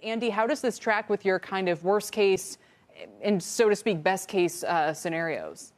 Andy, how does this track with your kind of worst case and, so to speak, best case scenarios?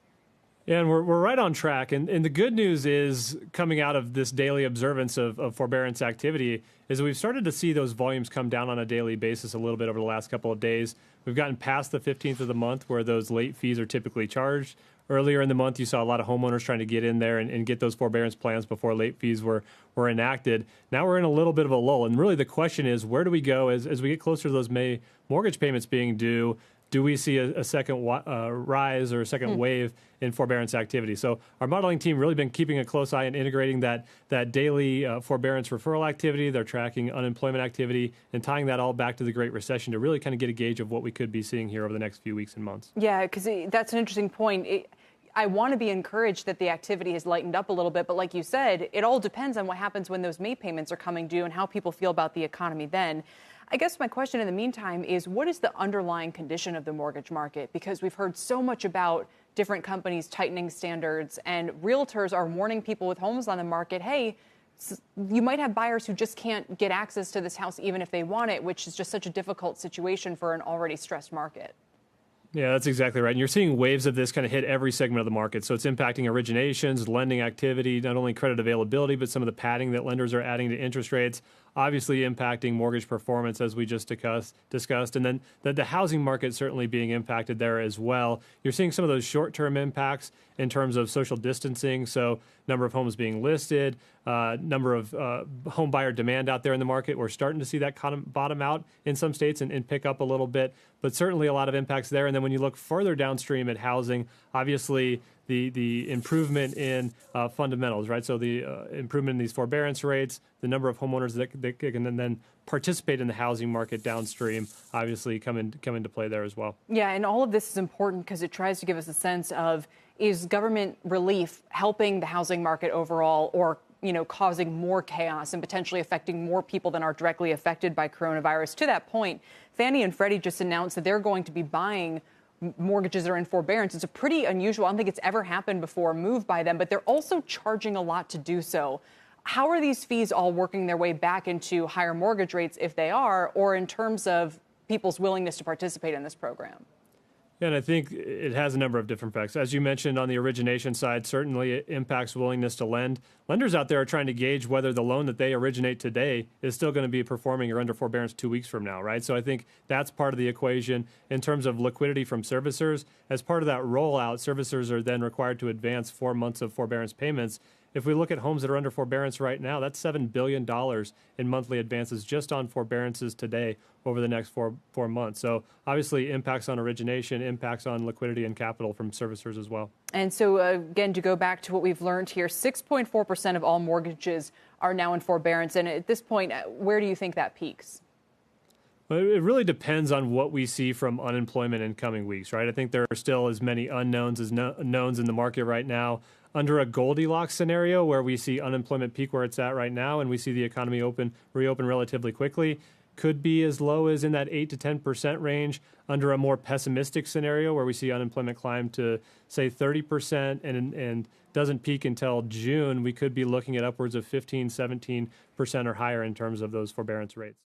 Yeah, and we're right on track. And the good news is, coming out of this daily observance of forbearance activity, is we've started to see those volumes come down on a daily basis a little bit over the last couple of days. We've gotten past the 15th of the month where those late fees are typically charged. Earlier in the month, you saw a lot of homeowners trying to get in there and get those forbearance plans before late fees were enacted. Now we're in a little bit of a lull. And really the question is, where do we go as we get closer to those May mortgage payments being due? Do we see a second rise or a second wave in forbearance activity? So our modeling team really been keeping a close eye and integrating that daily forbearance referral activity. They're tracking unemployment activity and tying that all back to the Great Recession to really kind of get a gauge of what we could be seeing here over the next few weeks and months. Yeah, because that's an interesting point. I want to be encouraged that the activity has lightened up a little bit, but like you said, it all depends on what happens when those May payments are coming due and how people feel about the economy then. I guess my question in the meantime is, what is the underlying condition of the mortgage market? Because we've heard so much about different companies tightening standards, and realtors are warning people with homes on the market, hey, you might have buyers who just can't get access to this house even if they want it, which is just such a difficult situation for an already stressed market. Yeah, that's exactly right. And you're seeing waves of this kind of hit every segment of the market. So it's impacting originations, lending activity, not only credit availability, but some of the padding that lenders are adding to interest rates, obviously impacting mortgage performance, as we just discussed. And then the housing market certainly being impacted there as well. You're seeing some of those short-term impacts in terms of social distancing. So number of homes being listed, number of home buyer demand out there in the market. We're starting to see that kind of bottom out in some states and pick up a little bit, but certainly a lot of impacts there. And then when you look further downstream at housing, obviously the improvement in fundamentals, right? So the improvement in these forbearance rates, the number of homeowners that can then participate in the housing market downstream, obviously come into play there as well. Yeah, and all of this is important because it tries to give us a sense of, is government relief helping the housing market overall, or causing more chaos and potentially affecting more people than are directly affected by coronavirus? To that point, Fannie and Freddie just announced that they're going to be buying mortgages that are in forbearance. It's a pretty unusual, I don't think it's ever happened before, move by them, but they're also charging a lot to do so. How are these fees all working their way back into higher mortgage rates, if they are, or in terms of people's willingness to participate in this program? Yeah, and I think it has a number of different effects. As you mentioned, on the origination side, certainly it impacts willingness to lend. Lenders out there are trying to gauge whether the loan that they originate today is still going to be performing or under forbearance 2 weeks from now, right? So I think that's part of the equation. In terms of liquidity from servicers, as part of that rollout, servicers are then required to advance 4 months of forbearance payments. If we look at homes that are under forbearance right now, that's $7 billion in monthly advances just on forbearances today over the next four months. So obviously impacts on origination, impacts on liquidity and capital from servicers as well. And so again, to go back to what we've learned here, 6.4% of all mortgages are now in forbearance. And at this point, where do you think that peaks? Well, it really depends on what we see from unemployment in coming weeks, right? I think there are still as many unknowns as knowns in the market right now. Under a Goldilocks scenario where we see unemployment peak where it's at right now and we see the economy reopen relatively quickly, could be as low as in that 8 to 10% range. Under a more pessimistic scenario where we see unemployment climb to, say, 30% and doesn't peak until June, we could be looking at upwards of 15, 17% or higher in terms of those forbearance rates.